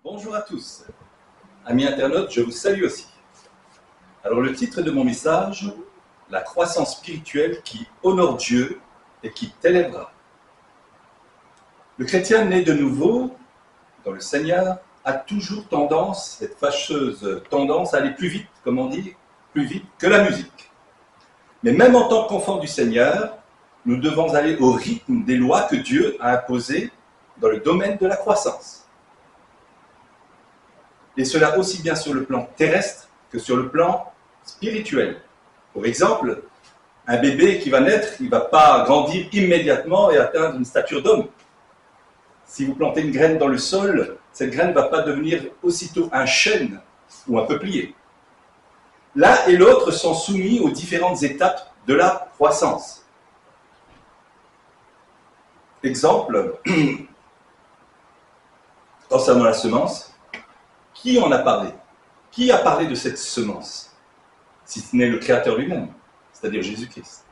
Bonjour à tous. Amis internautes, je vous salue aussi. Alors le titre de mon message, la croissance spirituelle qui honore Dieu et qui t'élèvera. Le chrétien né de nouveau dans le Seigneur a toujours tendance, cette fâcheuse tendance à aller plus vite, comme on dit, plus vite que la musique. Mais même en tant qu'enfant du Seigneur, nous devons aller au rythme des lois que Dieu a imposées dans le domaine de la croissance. Et cela aussi bien sur le plan terrestre que sur le plan spirituel. Pour exemple, un bébé qui va naître, il ne va pas grandir immédiatement et atteindre une stature d'homme. Si vous plantez une graine dans le sol, cette graine ne va pas devenir aussitôt un chêne ou un peuplier. L'un et l'autre sont soumis aux différentes étapes de la croissance. Exemple, concernant la semence, qui en a parlé? Qui a parlé de cette semence? Si ce n'est le Créateur lui-même, c'est-à-dire Jésus-Christ.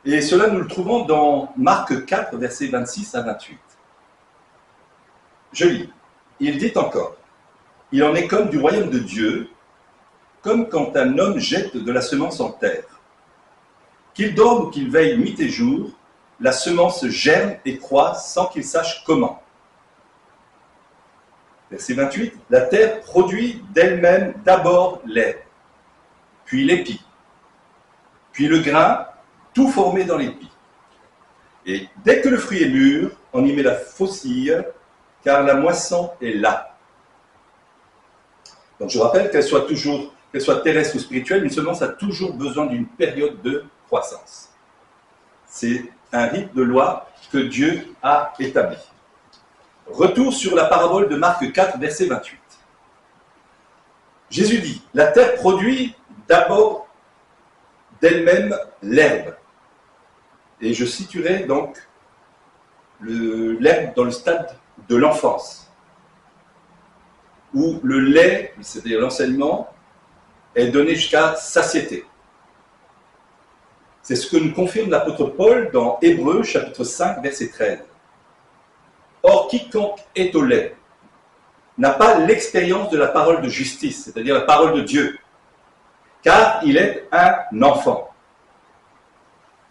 Et cela, nous le trouvons dans Marc 4, versets 26 à 28. Je lis. Il dit encore, « Il en est comme du royaume de Dieu, comme quand un homme jette de la semence en terre. Qu'il dorme ou qu'il veille nuit et jour, la semence germe et croît sans qu'il sache comment. » Verset 28, « La terre produit d'elle-même d'abord l'herbe, puis l'épi, puis le grain, tout formé dans l'épi. Et dès que le fruit est mûr, on y met la faucille, car la moisson est là. » Donc je rappelle qu'elle soit terrestre ou spirituelle, une semence a toujours besoin d'une période de croissance. C'est un rythme de loi que Dieu a établi. Retour sur la parabole de Marc 4, verset 28. Jésus dit, « La terre produit d'abord d'elle-même l'herbe. » Et je situerai donc l'herbe dans le stade de l'enfance, où le lait, c'est-à-dire l'enseignement, est donné jusqu'à satiété. C'est ce que nous confirme l'apôtre Paul dans Hébreux, chapitre 5, verset 13. Or, quiconque est au lait n'a pas l'expérience de la parole de justice, c'est-à-dire la parole de Dieu, car il est un enfant.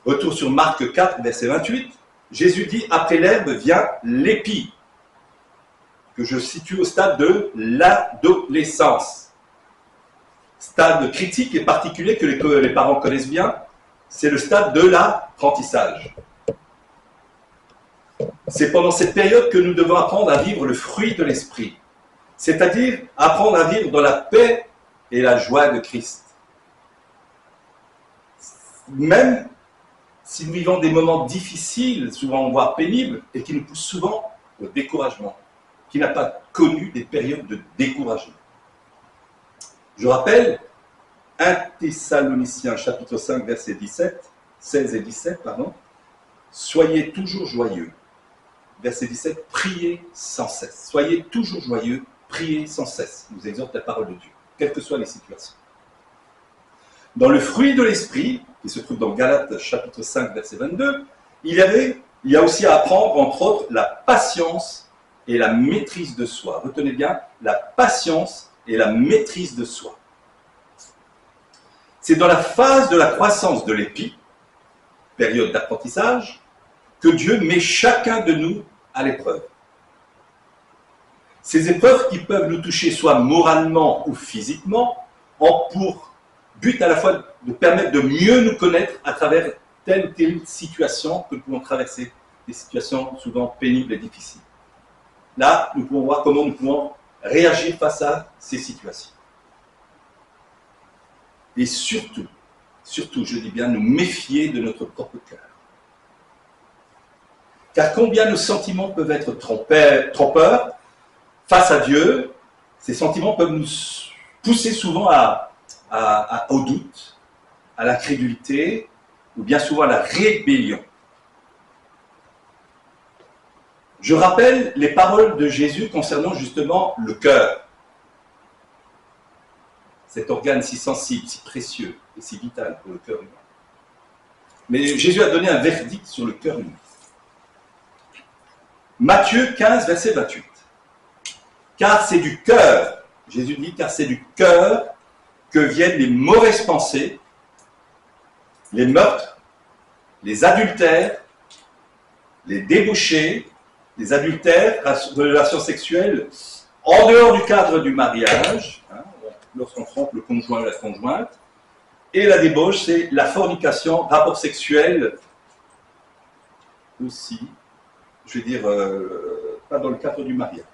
Retour sur Marc 4, verset 28, Jésus dit, après l'herbe vient l'épi, que je situe au stade de l'adolescence. Stade critique et particulier que les parents connaissent bien, c'est le stade de l'apprentissage. C'est pendant cette période que nous devons apprendre à vivre le fruit de l'esprit, c'est-à-dire apprendre à vivre dans la paix et la joie de Christ. Même si nous vivons des moments difficiles, souvent voire pénibles, et qui nous poussent souvent au découragement. Qui n'a pas connu des périodes de découragement? Je rappelle, 1 Thessaloniciens chapitre 5, verset 16 et 17, soyez toujours joyeux. Verset 17, priez sans cesse. Soyez toujours joyeux, priez sans cesse. Nous exhorte la parole de Dieu, quelles que soient les situations. Dans le fruit de l'esprit, qui se trouve dans Galates chapitre 5, verset 22, il y a aussi à apprendre, entre autres, la patience et la maîtrise de soi. Retenez bien, la patience et la maîtrise de soi. C'est dans la phase de la croissance de l'épi, période d'apprentissage, que Dieu met chacun de nous à l'épreuve. Ces épreuves qui peuvent nous toucher soit moralement ou physiquement ont pour but à la fois de permettre de mieux nous connaître à travers telle ou telle situation que nous pouvons traverser, des situations souvent pénibles et difficiles. Là, nous pouvons voir comment nous pouvons réagir face à ces situations. Et surtout, je dis bien, nous méfier de notre propre cœur. Car combien nos sentiments peuvent être trompeurs face à Dieu, ces sentiments peuvent nous pousser souvent au doute, à l'incrédulité, ou bien souvent à la rébellion. Je rappelle les paroles de Jésus concernant justement le cœur. Cet organe si sensible, si précieux et si vital pour le cœur humain. Mais Jésus a donné un verdict sur le cœur humain. Matthieu 15, verset 28. Car c'est du cœur, Jésus dit, car c'est du cœur que viennent les mauvaises pensées, les meurtres, les adultères, les débauchés, les adultères, relations sexuelles en dehors du cadre du mariage, hein, lorsqu'on trompe le conjoint ou la conjointe, et la débauche, c'est la fornication, rapport sexuel aussi, je vais dire, pas dans le cadre du mariage.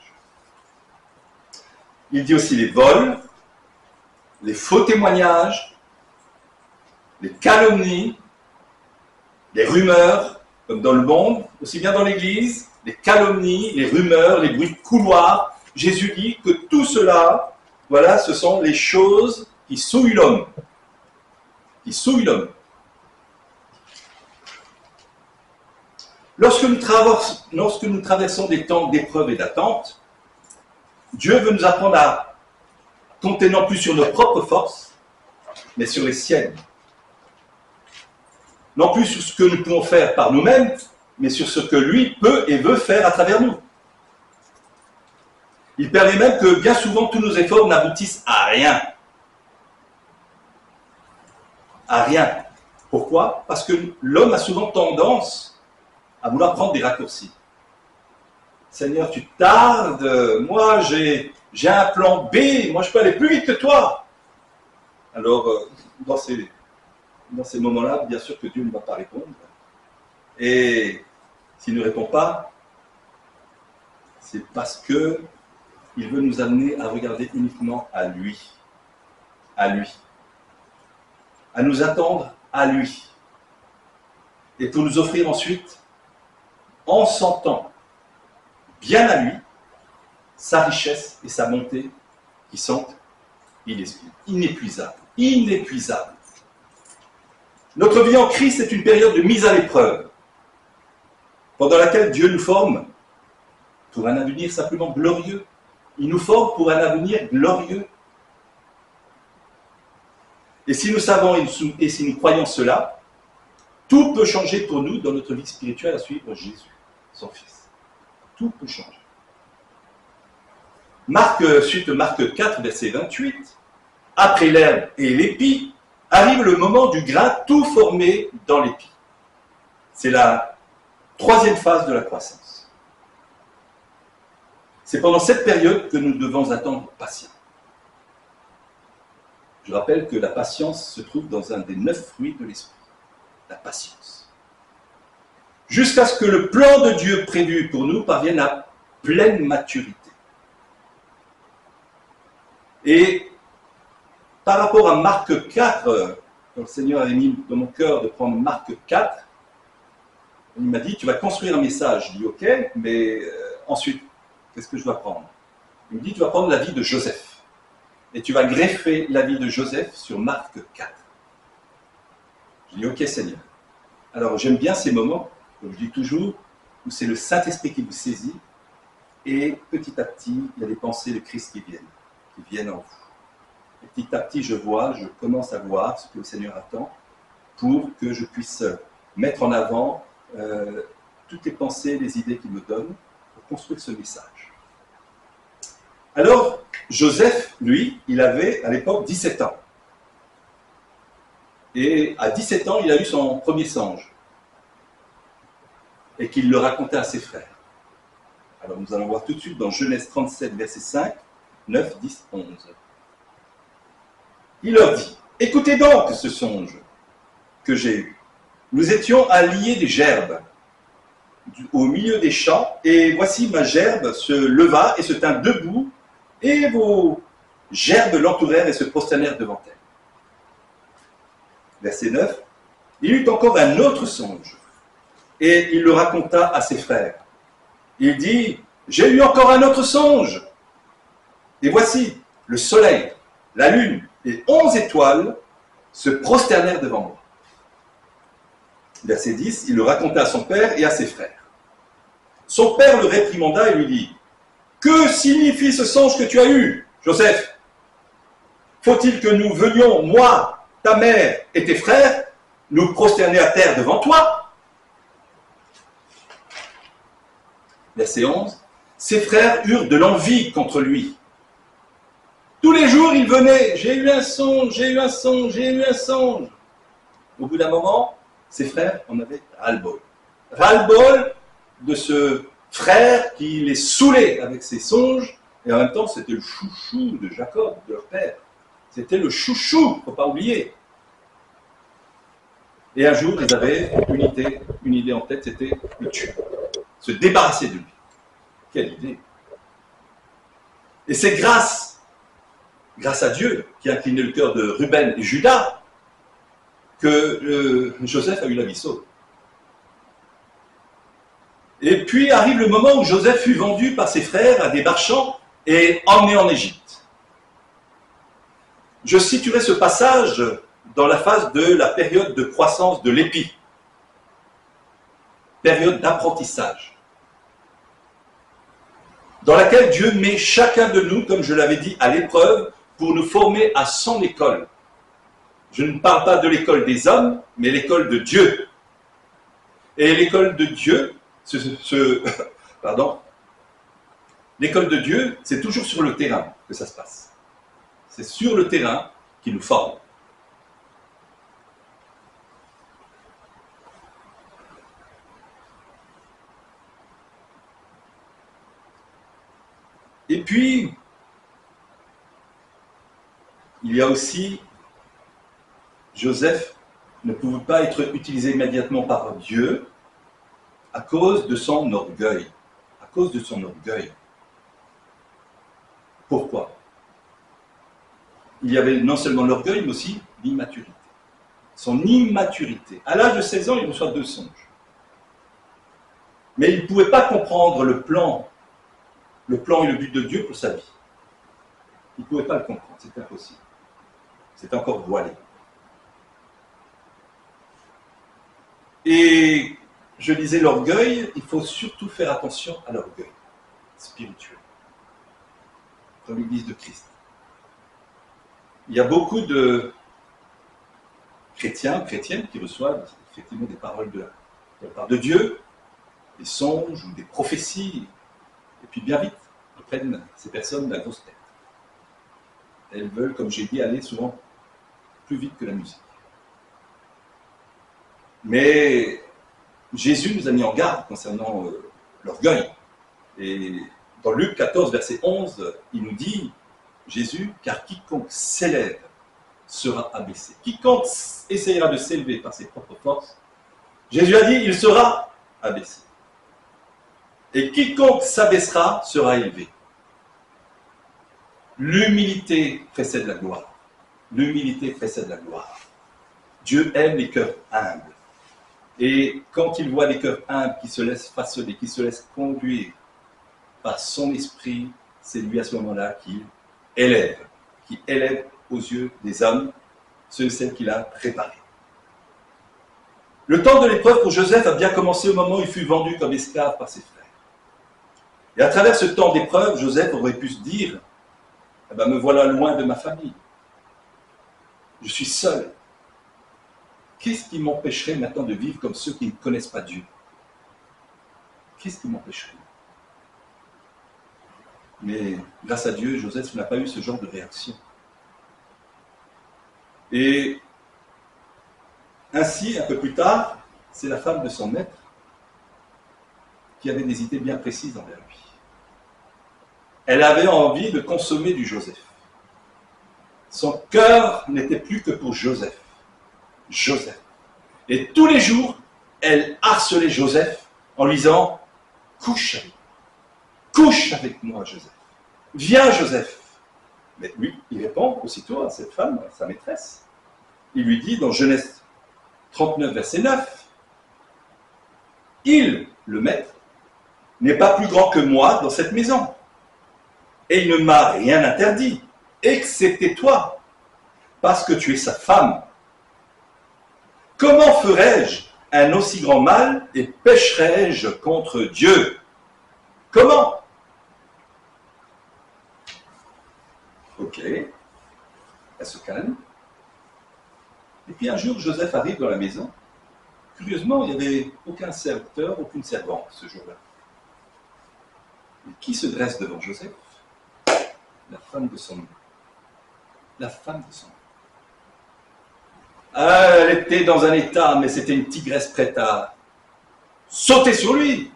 Il dit aussi les vols, les faux témoignages, les calomnies, les rumeurs, comme dans le monde, aussi bien dans l'Église, les calomnies, les rumeurs, les bruits de couloir. Jésus dit que tout cela, voilà, ce sont les choses qui souillent l'homme. Qui souillent l'homme. Lorsque nous traversons des temps d'épreuve et d'attente, Dieu veut nous apprendre à compter non plus sur nos propres forces, mais sur les siennes. Non plus sur ce que nous pouvons faire par nous-mêmes, mais sur ce que lui peut et veut faire à travers nous. Il permet même que bien souvent tous nos efforts n'aboutissent à rien. À rien. Pourquoi? Parce que l'homme a souvent tendance à vouloir prendre des raccourcis. Seigneur, tu tardes, moi j'ai un plan B, moi je peux aller plus vite que toi. Alors, dans ces moments-là, bien sûr que Dieu ne va pas répondre. Et s'il ne répond pas, c'est parce que il veut nous amener à regarder uniquement à lui. À lui. À nous attendre à lui. Et pour nous offrir ensuite, en sentant bien à lui, sa richesse et sa bonté qui sont inépuisables. Inépuisables. Notre vie en Christ est une période de mise à l'épreuve, pendant laquelle Dieu nous forme pour un avenir simplement glorieux. Il nous forme pour un avenir glorieux. Et si nous savons et si nous croyons cela, tout peut changer pour nous dans notre vie spirituelle à suivre Jésus, son Fils. Tout peut changer. Suite Marc 4, verset 28, « Après l'herbe et l'épi, arrive le moment du grain tout formé dans l'épi. » C'est la troisième phase de la croissance. C'est pendant cette période que nous devons attendre patiemment. Je rappelle que la patience se trouve dans un des 9 fruits de l'esprit. La patience. Jusqu'à ce que le plan de Dieu prévu pour nous parvienne à pleine maturité. Et par rapport à Marc 4, quand le Seigneur avait mis dans mon cœur de prendre Marc 4, il m'a dit, tu vas construire un message. Je dis, ok, mais ensuite, qu'est-ce que je dois prendre? Il me dit, tu vas prendre la vie de Joseph. Et tu vas greffer la vie de Joseph sur Marc 4. Je dis, ok Seigneur. Alors j'aime bien ces moments, comme je dis toujours, où c'est le Saint-Esprit qui vous saisit, et petit à petit, il y a des pensées de Christ qui viennent en vous. Et petit à petit, je commence à voir ce que le Seigneur attend, pour que je puisse mettre en avant toutes les pensées, les idées qu'il me donne, pour construire ce message. Alors, Joseph, lui, il avait à l'époque 17 ans. Et à 17 ans, il a eu son premier songe. Et qu'il le racontait à ses frères. Alors nous allons voir tout de suite dans Genèse 37, verset 5, 9, 10, 11. Il leur dit, écoutez donc ce songe que j'ai eu. Nous étions à lier des gerbes au milieu des champs, et voici ma gerbe se leva et se tint debout, et vos gerbes l'entourèrent et se prosternèrent devant elle. Verset 9. Il eut encore un autre songe, et il le raconta à ses frères. Il dit, j'ai eu encore un autre songe, et voici, le soleil, la lune et 11 étoiles se prosternèrent devant moi. Verset 10, il le raconta à son père et à ses frères. Son père le réprimanda et lui dit, que signifie ce songe que tu as eu, Joseph? Faut-il que nous venions, moi, ta mère et tes frères, nous prosterner à terre devant toi? Verset 11. ses frères eurent de l'envie contre lui. Tous les jours, il venait, j'ai eu un songe, j'ai eu un songe, j'ai eu un songe. Au bout d'un moment, ses frères en avaient ras-le-bol. Ras-le-bol de ce frère qui les saoulait avec ses songes, et en même temps, c'était le chouchou de Jacob, de leur père. C'était le chouchou, il ne faut pas oublier. Et un jour, ils avaient une idée en tête, c'était le tuer, se débarrasser de lui. Quelle idée! Et c'est grâce à Dieu qui a incliné le cœur de Ruben et Judas que Joseph a eu la vie sauve. Et puis arrive le moment où Joseph fut vendu par ses frères à des marchands et emmené en Égypte. Je situerai ce passage dans la phase de la période de croissance de l'épi, période d'apprentissage, dans laquelle Dieu met chacun de nous, comme je l'avais dit, à l'épreuve pour nous former à son école. Je ne parle pas de l'école des hommes, mais l'école de Dieu. Et l'école de Dieu, l'école de Dieu, c'est toujours sur le terrain que ça se passe. C'est sur le terrain qu'il nous forme. Et puis, il y a aussi, Joseph ne pouvait pas être utilisé immédiatement par Dieu à cause de son orgueil. À cause de son orgueil. Pourquoi? Il y avait non seulement l'orgueil, mais aussi l'immaturité. Son immaturité. À l'âge de 16 ans, il reçoit 2 songes. Mais il ne pouvait pas comprendre le plan et le but de Dieu pour sa vie. Il ne pouvait pas le comprendre, c'est impossible. C'est encore voilé. Et je disais l'orgueil, il faut surtout faire attention à l'orgueil spirituel, comme l'Église de Christ. Il y a beaucoup de chrétiennes qui reçoivent effectivement des paroles de la part de Dieu, des songes ou des prophéties, et puis bien vite, ils prennent ces personnes la grosse tête. Elles veulent, comme j'ai dit, aller souvent plus vite que la musique. Mais Jésus nous a mis en garde concernant l'orgueil. Et dans Luc 14, verset 11, il nous dit, Jésus, car quiconque s'élève sera abaissé. Quiconque essayera de s'élever par ses propres forces, Jésus a dit, il sera abaissé. Et quiconque s'abaissera sera élevé. L'humilité précède la gloire. L'humilité précède la gloire. Dieu aime les cœurs humbles. Et quand il voit les cœurs humbles qui se laissent façonner, qui se laissent conduire par son esprit, c'est lui à ce moment-là qui élève aux yeux des hommes ceux et celles qu'il a préparés. Le temps de l'épreuve pour Joseph a bien commencé au moment où il fut vendu comme esclave par ses frères. Et à travers ce temps d'épreuve, Joseph aurait pu se dire, eh ben, me voilà loin de ma famille. Je suis seul. Qu'est-ce qui m'empêcherait maintenant de vivre comme ceux qui ne connaissent pas Dieu? Qu'est-ce qui m'empêcherait? Mais grâce à Dieu, Joseph n'a pas eu ce genre de réaction. Et ainsi, un peu plus tard, c'est la femme de son maître qui avait des idées bien précises envers lui. Elle avait envie de consommer du Joseph. Son cœur n'était plus que pour Joseph. Joseph. Et tous les jours, elle harcelait Joseph en lui disant « Couche avec moi, Joseph. Viens, Joseph. » Mais lui, il répond aussitôt à cette femme, à sa maîtresse. Il lui dit dans Genèse 39, verset 9, « Il, le maître, n'est pas plus grand que moi dans cette maison. Et il ne m'a rien interdit, excepté toi, parce que tu es sa femme. Comment ferais-je un aussi grand mal et pécherais-je contre Dieu? Comment? Ok, elle se calme. Et puis un jour, Joseph arrive dans la maison. Curieusement, il n'y avait aucun serviteur, aucune servante ce jour-là. Et qui se dresse devant Joseph? La femme de son maître. La femme de son maître. Ah, elle était dans un état, mais c'était une tigresse prête à sauter sur lui.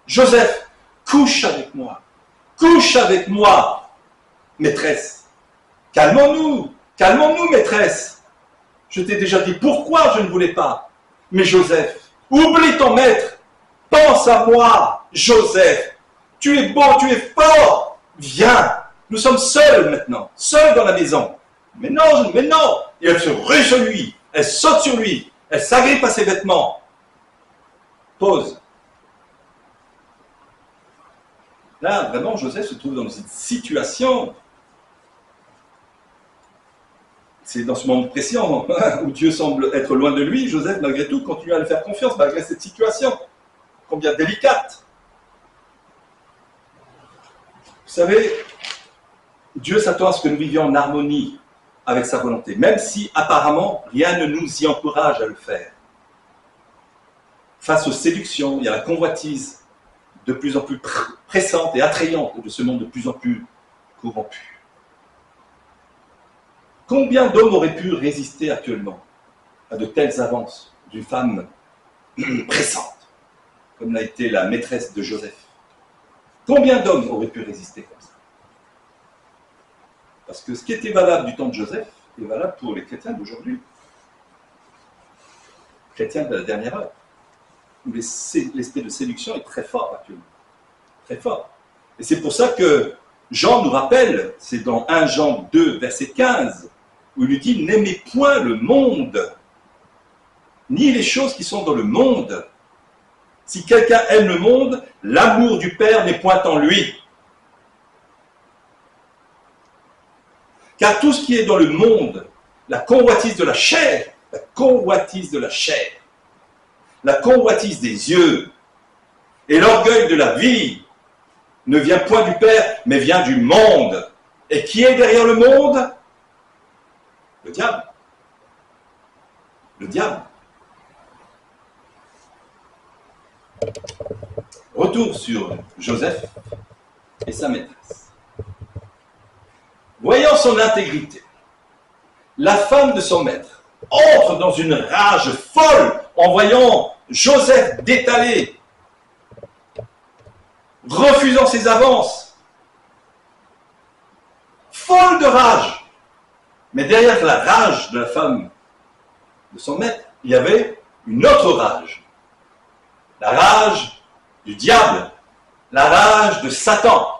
Joseph, couche avec moi, maîtresse. Calmons-nous, maîtresse. Je t'ai déjà dit pourquoi je ne voulais pas. Mais Joseph, oublie ton maître. Pense à moi, Joseph. Tu es beau, tu es fort. Viens, nous sommes seuls maintenant, seuls dans la maison. Mais non. Et elle se rue sur lui, elle saute sur lui, elle s'agrippe à ses vêtements. Pause. Là, vraiment, Joseph se trouve dans une situation. C'est dans ce monde pression où Dieu semble être loin de lui. Joseph, malgré tout, continue à lui faire confiance malgré cette situation. Combien délicate. Vous savez, Dieu s'attend à ce que nous vivions en harmonie avec sa volonté, même si apparemment rien ne nous y encourage à le faire. Face aux séductions, il y a la convoitise de plus en plus pressante et attrayante de ce monde de plus en plus corrompu. Combien d'hommes auraient pu résister actuellement à de telles avances d'une femme pressante, comme l'a été la maîtresse de Joseph? Combien d'hommes auraient pu résister comme ça? Parce que ce qui était valable du temps de Joseph est valable pour les chrétiens d'aujourd'hui. Chrétiens de la dernière heure, où l'esprit de séduction est très fort actuellement. Très fort. Et c'est pour ça que Jean nous rappelle, c'est dans 1 Jean 2, verset 15, où il nous dit « N'aimez point le monde, ni les choses qui sont dans le monde. Si quelqu'un aime le monde, l'amour du Père n'est point en lui. Car tout ce qui est dans le monde, la convoitise de la chair, la convoitise des yeux et l'orgueil de la vie ne vient point du Père, mais vient du monde. Et qui est derrière le monde? Le diable. Le diable. Retour sur Joseph et sa maîtresse. Voyant son intégrité, la femme de son maître entre dans une rage folle en voyant Joseph détalé, refusant ses avances, folle de rage. Mais derrière la rage de la femme de son maître, il y avait une autre rage. La rage du diable, la rage de Satan.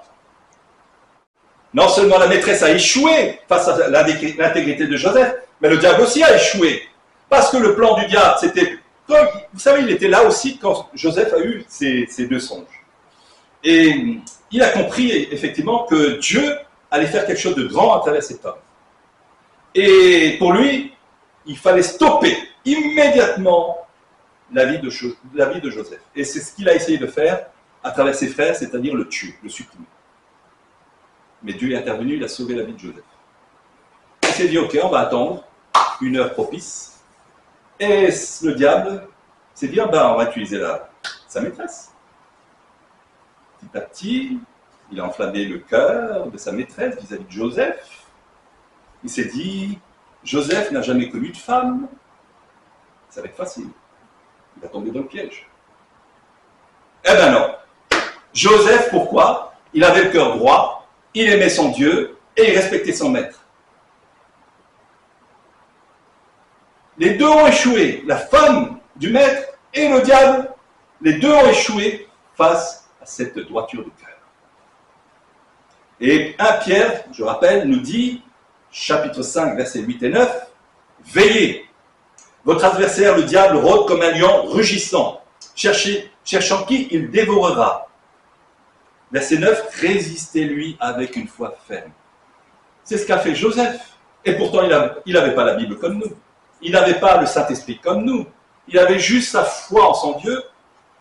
Non seulement la maîtresse a échoué face à l'intégrité de Joseph, mais le diable aussi a échoué. Parce que le plan du diable, c'était... Vous savez, il était là aussi quand Joseph a eu ses 2 songes. Et il a compris effectivement que Dieu allait faire quelque chose de grand à travers cet homme. Et pour lui, il fallait stopper immédiatement la vie de Joseph. Et c'est ce qu'il a essayé de faire à travers ses frères, c'est-à-dire le tuer, le supprimer. Mais Dieu est intervenu, il a sauvé la vie de Joseph. Il s'est dit, ok, on va attendre une heure propice. Et le diable s'est dit, on va utiliser sa maîtresse. Petit à petit, il a enflammé le cœur de sa maîtresse vis-à-vis de Joseph. Il s'est dit, Joseph n'a jamais connu de femme. Ça va être facile. Il va tomber dans le piège. Eh ben non. Joseph, pourquoi? Il avait le cœur droit. Il aimait son Dieu et il respectait son maître. Les deux ont échoué, la femme du maître et le diable, les deux ont échoué face à cette droiture de cœur. Et 1 Pierre, je rappelle, nous dit, chapitre 5, versets 8 et 9, « Veillez, votre adversaire, le diable, rôde comme un lion rugissant, cherchant qui il dévorera. » Verset 9, « Résistez-lui avec une foi ferme. » C'est ce qu'a fait Joseph. Et pourtant, il n'avait pas la Bible comme nous. Il n'avait pas le Saint-Esprit comme nous. Il avait juste sa foi en son Dieu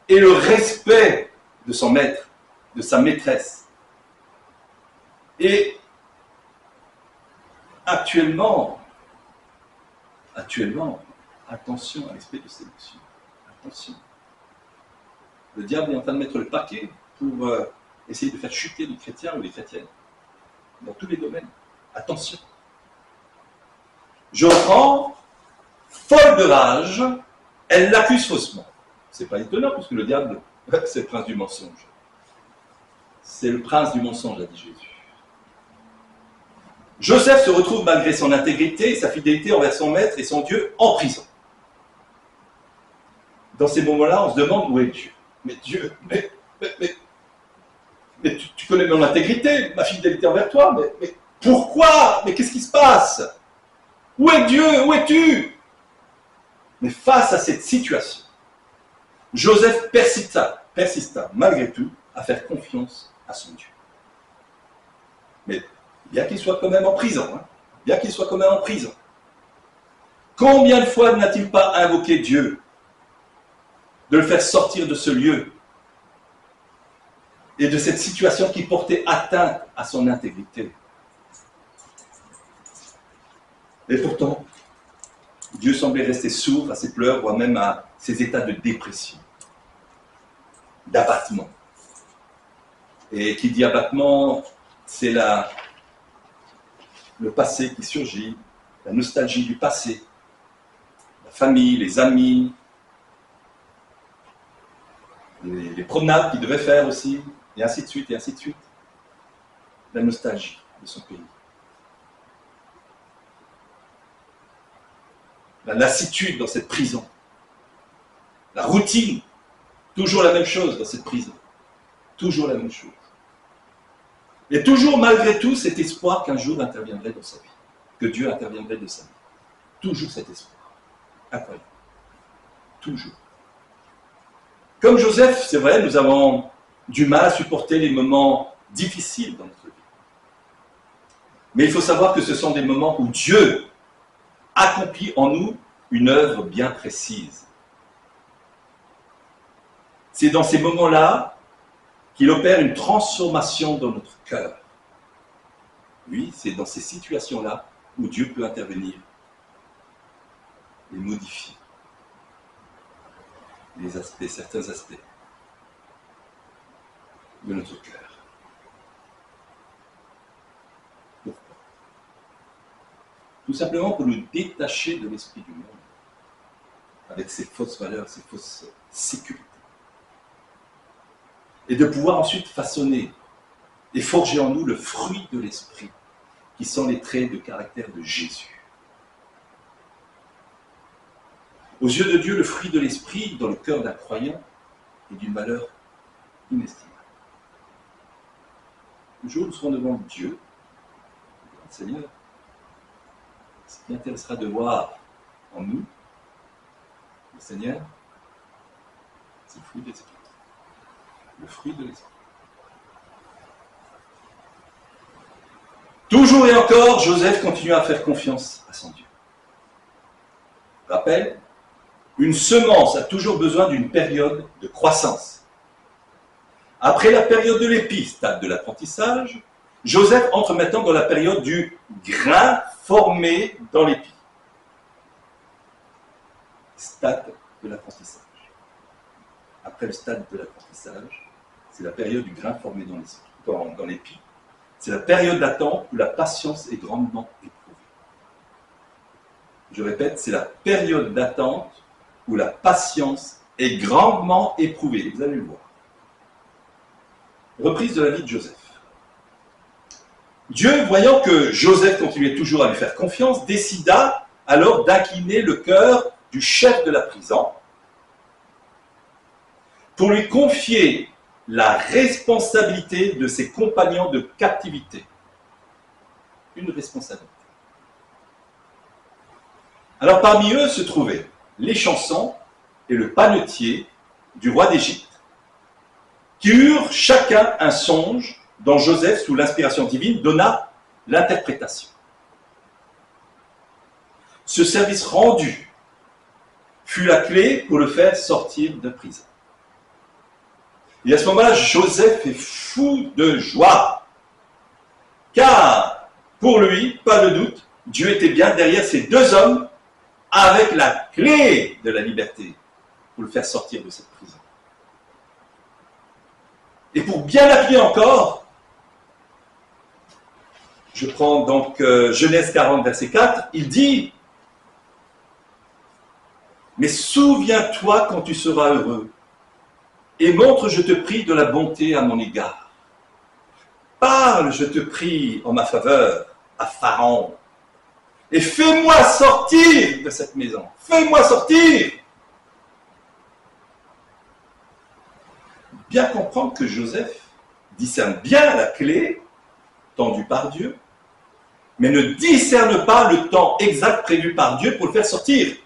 et le respect de son maître, de sa maîtresse. Et actuellement, attention à l'esprit de séduction. Attention. Le diable est en train de mettre le paquet pour essayer de faire chuter les chrétiens ou les chrétiennes. Dans tous les domaines. Attention. Joffrand, folle de rage, elle l'accuse faussement. C'est pas étonnant, puisque le diable, c'est le prince du mensonge. C'est le prince du mensonge, a dit Jésus. Joseph se retrouve, malgré son intégrité et sa fidélité envers son maître et son Dieu, en prison. Dans ces moments-là, on se demande où est Dieu. Mais Dieu, mais tu connais mon intégrité, ma fidélité envers toi, mais pourquoi? Mais qu'est-ce qui se passe? Où est Dieu? Où es-tu? Mais face à cette situation, Joseph persista, malgré tout, à faire confiance à son Dieu. Mais bien qu'il soit quand même en prison, combien de fois n'a-t-il pas invoqué Dieu de le faire sortir de ce lieu et de cette situation qui portait atteinte à son intégrité? Et pourtant, Dieu semblait rester sourd à ses pleurs, voire même à ses états de dépression, d'abattement. Et qui dit abattement, c'est le passé qui surgit, la nostalgie du passé, la famille, les amis, les promenades qu'il devait faire aussi, et ainsi de suite, et ainsi de suite. La nostalgie de son pays. La lassitude dans cette prison. La routine. Toujours la même chose dans cette prison. Toujours la même chose. Et toujours, malgré tout, cet espoir qu'un jour interviendrait dans sa vie. Que Dieu interviendrait dans sa vie. Toujours cet espoir. Incroyable. Toujours. Comme Joseph, c'est vrai, nous avons du mal à supporter les moments difficiles dans notre vie. Mais il faut savoir que ce sont des moments où Dieu accomplit en nous une œuvre bien précise. C'est dans ces moments-là qu'il opère une transformation dans notre cœur. Oui, c'est dans ces situations-là où Dieu peut intervenir et modifier certains aspects de notre cœur. Pourquoi? Tout simplement pour nous détacher de l'esprit du monde, avec ses fausses valeurs, ses fausses sécurités. Et de pouvoir ensuite façonner et forger en nous le fruit de l'esprit, qui sont les traits de caractère de Jésus. Aux yeux de Dieu, le fruit de l'esprit, dans le cœur d'un croyant, est d'une valeur inestimable. Le jour où nous serons devant Dieu, le Seigneur, ce qui intéressera de voir en nous, le Seigneur, c'est le fruit de l'esprit. Le fruit de l'esprit. Toujours et encore, Joseph continue à faire confiance à son Dieu. Rappel, une semence a toujours besoin d'une période de croissance. Après la période de l'épi, stade de l'apprentissage, Joseph entre maintenant dans la période du grain formé dans l'épi. Stade de l'apprentissage. Après le stade de l'apprentissage, c'est la période du grain formé dans l'épi. C'est la période d'attente où la patience est grandement éprouvée. Je répète, c'est la période d'attente où la patience est grandement éprouvée. Vous allez le voir. Reprise de la vie de Joseph. Dieu, voyant que Joseph continuait toujours à lui faire confiance, décida alors d'incliner le cœur du chef de la prison pour lui confier la responsabilité de ses compagnons de captivité. Une responsabilité. Alors parmi eux se trouvaient les chansons et le panetier du roi d'Égypte, qui eurent chacun un songe dont Joseph, sous l'inspiration divine, donna l'interprétation. Ce service rendu fut la clé pour le faire sortir de prison. Et à ce moment-là, Joseph est fou de joie, car pour lui, pas de doute, Dieu était bien derrière ces deux hommes avec la clé de la liberté pour le faire sortir de cette prison. Et pour bien appuyer encore, je prends donc Genèse 40, verset 4, il dit « Mais souviens-toi quand tu seras heureux, et montre, je te prie, de la bonté à mon égard. Parle, je te prie, en ma faveur, à Pharaon, et fais-moi sortir de cette maison. Fais-moi sortir !» Bien comprendre que Joseph discerne bien la clé tendue par Dieu, mais ne discerne pas le temps exact prévu par Dieu pour le faire sortir.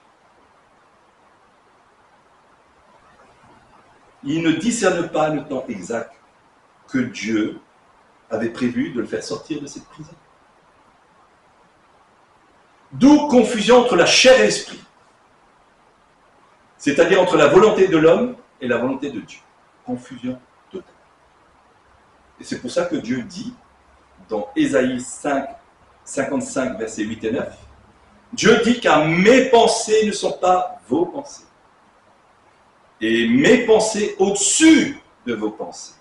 Il ne discerne pas le temps exact que Dieu avait prévu de le faire sortir de cette prison. D'où confusion entre la chair et l'esprit, c'est-à-dire entre la volonté de l'homme et la volonté de Dieu. Confusion totale. Et c'est pour ça que Dieu dit, dans Ésaïe 5, 55, versets 8 et 9, Dieu dit car mes pensées ne sont pas vos pensées, et mes pensées au-dessus de vos pensées.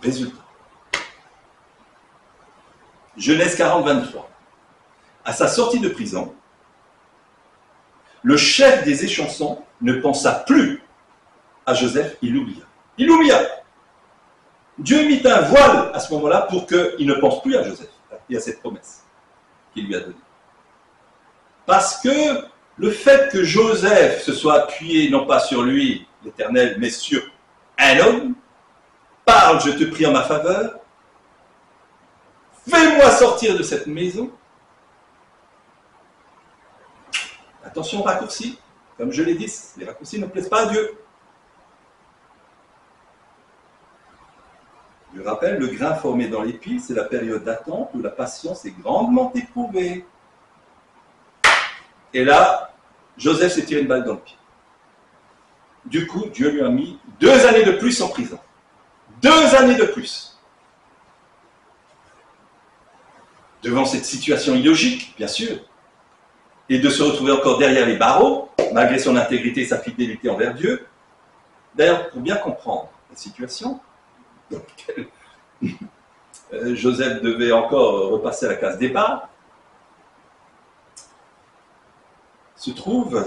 Résultat. Genèse 40, 23. À sa sortie de prison, le chef des échansons ne pensa plus à Joseph, il l'oublia. Il l'oublia. Dieu mit un voile à ce moment-là pour qu'il ne pense plus à Joseph et à cette promesse qu'il lui a donnée. Parce que le fait que Joseph se soit appuyé non pas sur lui, l'Éternel, mais sur un homme, parle, je te prie en ma faveur, fais-moi sortir de cette maison. Attention aux raccourcis, comme je l'ai dit, les raccourcis ne plaisent pas à Dieu. Je rappelle, le grain formé dans l'épi, c'est la période d'attente où la patience est grandement éprouvée. Et là, Joseph s'est tiré une balle dans le pied. Du coup, Dieu lui a mis 2 années de plus en prison. 2 années de plus. Devant cette situation illogique, bien sûr, et de se retrouver encore derrière les barreaux, malgré son intégrité et sa fidélité envers Dieu. D'ailleurs, pour bien comprendre la situation, dans laquelle Joseph devait encore repasser à la case départ, se trouve,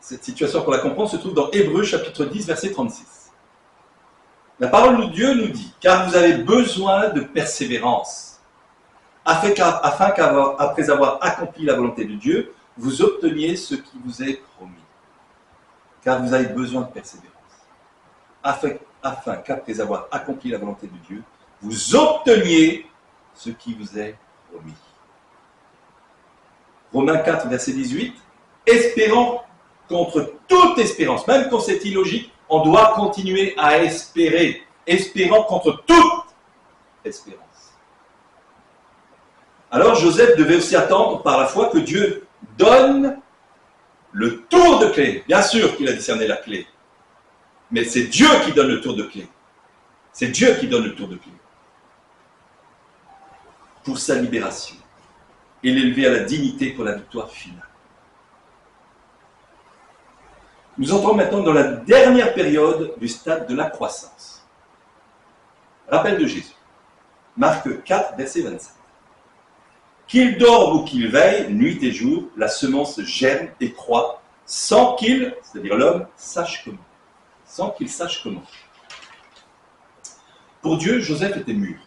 cette situation pour la comprendre, se trouve dans Hébreux chapitre 10, verset 36. La parole de Dieu nous dit, car vous avez besoin de persévérance, afin qu'après avoir accompli la volonté de Dieu, vous obteniez ce qui vous est promis. Car vous avez besoin de persévérance, afin qu'après avoir accompli la volonté de Dieu, vous obteniez ce qui vous est promis. Romains 4, verset 18, espérant contre toute espérance, même quand c'est illogique, on doit continuer à espérer, espérant contre toute espérance. Alors Joseph devait aussi attendre par la foi que Dieu donne le tour de clé. Bien sûr qu'il a discerné la clé, mais c'est Dieu qui donne le tour de clé. C'est Dieu qui donne le tour de clé pour sa libération et l'élever à la dignité pour la victoire finale. Nous entrons maintenant dans la dernière période du stade de la croissance. Rappel de Jésus. Marc 4, verset 27. Qu'il dorme ou qu'il veille, nuit et jour, la semence germe et croît, sans qu'il, c'est-à-dire l'homme, sache comment. Sans qu'il sache comment. Pour Dieu, Joseph était mûr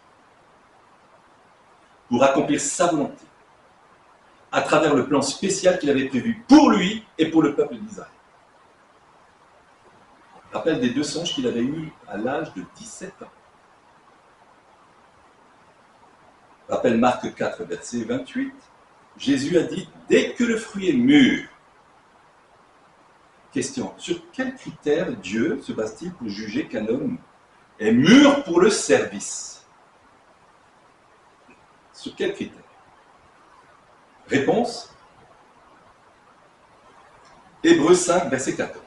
pour accomplir sa volonté à travers le plan spécial qu'il avait prévu pour lui et pour le peuple d'Israël. Rappel des 2 songes qu'il avait eus à l'âge de 17 ans. Rappel Marc 4, verset 28. Jésus a dit, dès que le fruit est mûr. Question, sur quels critères Dieu se base-t-il pour juger qu'un homme est mûr pour le service? Sur quels critères? Réponse, Hébreux 5, verset 14.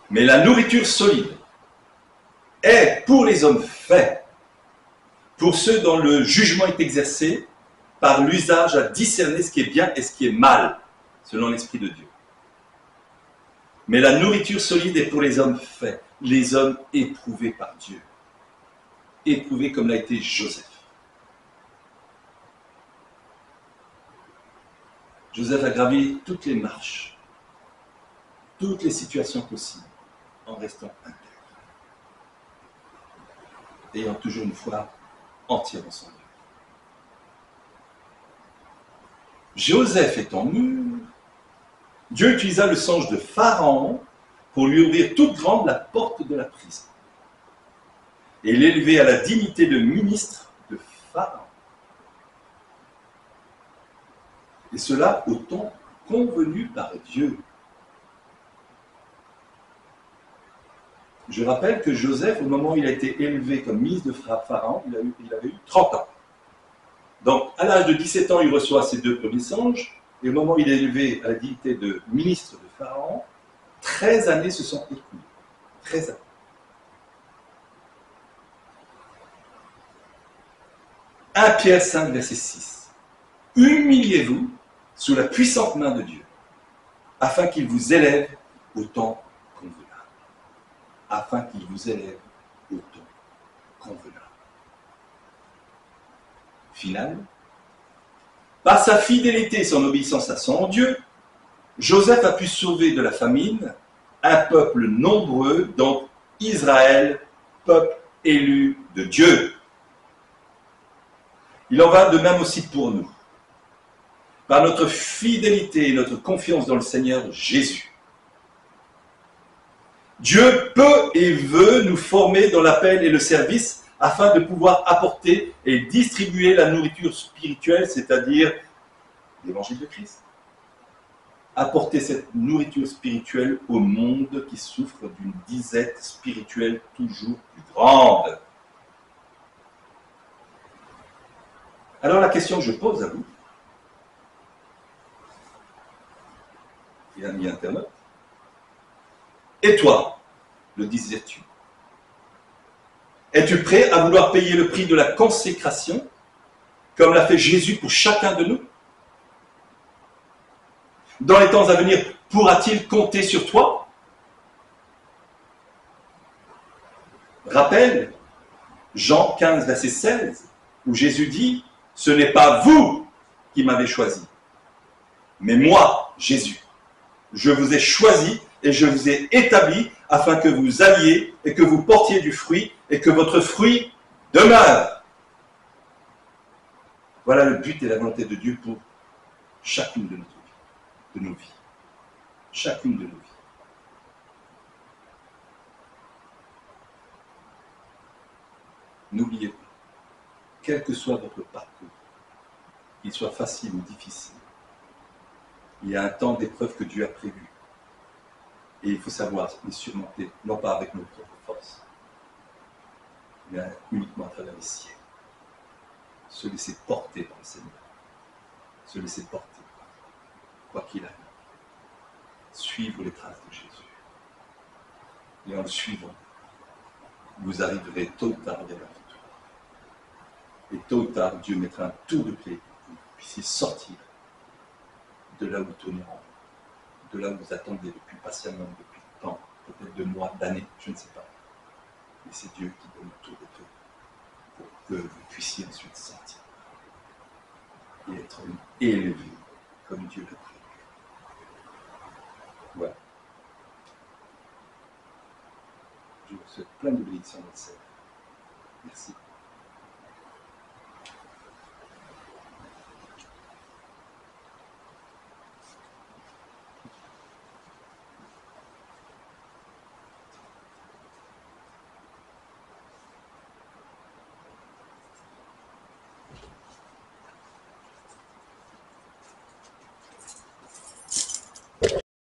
Mais la nourriture solide est pour les hommes faits, pour ceux dont le jugement est exercé par l'usage à discerner ce qui est bien et ce qui est mal, selon l'Esprit de Dieu. Mais la nourriture solide est pour les hommes faits, les hommes éprouvés par Dieu. Éprouvés comme l'a été Joseph. Joseph a gravi toutes les marches, toutes les situations possibles, en restant intègre. Ayant toujours une foi entière en son Dieu. Joseph étant mûr, Dieu utilisa le songe de Pharaon pour lui ouvrir toute grande la porte de la prison et l'élever à la dignité de ministre de Pharaon. Et cela au temps convenu par Dieu. Je rappelle que Joseph, au moment où il a été élevé comme ministre de Pharaon, il avait eu 30 ans. Donc, à l'âge de 17 ans, il reçoit ses 2 premiers songes, et au moment où il est élevé à la dignité de ministre de Pharaon, 13 années se sont écoulées. 13 années. 1 Pierre 5, verset 6. Humiliez-vous sous la puissante main de Dieu, afin qu'il vous élève au temps convenable. Afin qu'il vous élève au temps convenable. Finalement, par sa fidélité et son obéissance à son Dieu, Joseph a pu sauver de la famine un peuple nombreux, donc Israël, peuple élu de Dieu. Il en va de même aussi pour nous. Par notre fidélité et notre confiance dans le Seigneur Jésus, Dieu peut et veut nous former dans l'appel et le service afin de pouvoir apporter et distribuer la nourriture spirituelle, c'est-à-dire l'évangile de Christ. Apporter cette nourriture spirituelle au monde qui souffre d'une disette spirituelle toujours plus grande. Alors la question que je pose à vous, et amis internautes, et toi, le désires-tu? Es-tu prêt à vouloir payer le prix de la consécration, comme l'a fait Jésus pour chacun de nous? Dans les temps à venir, pourra-t-il compter sur toi? Rappelle Jean 15, verset 16, où Jésus dit « Ce n'est pas vous qui m'avez choisi, mais moi, Jésus. Je vous ai choisi et je vous ai établi afin que vous alliez et que vous portiez du fruit et que votre fruit demeure. » Voilà le but et la volonté de Dieu pour chacune de nos vies. Chacune de nos vies. N'oubliez pas, quel que soit votre parcours, qu'il soit facile ou difficile, il y a un temps d'épreuve que Dieu a prévu. Et il faut savoir les surmonter, non pas avec nos propres forces, mais uniquement à travers les siennes. Se laisser porter par le Seigneur. Se laisser porter, quoi qu'il arrive. Suivre les traces de Jésus. Et en le suivant, vous arriverez tôt ou tard vers la victoire. Et tôt ou tard, Dieu mettra un tour de clé pour que vous puissiez sortir de là où vous tournez en rond, de là où vous attendez depuis patiemment, depuis tant, peut-être de mois, d'années, je ne sais pas. Mais c'est Dieu qui donne le tour de tout pour que vous puissiez ensuite sortir et être élevé comme Dieu l'a prévu. Voilà. Je vous souhaite plein de bénédictions dans le ciel. Merci.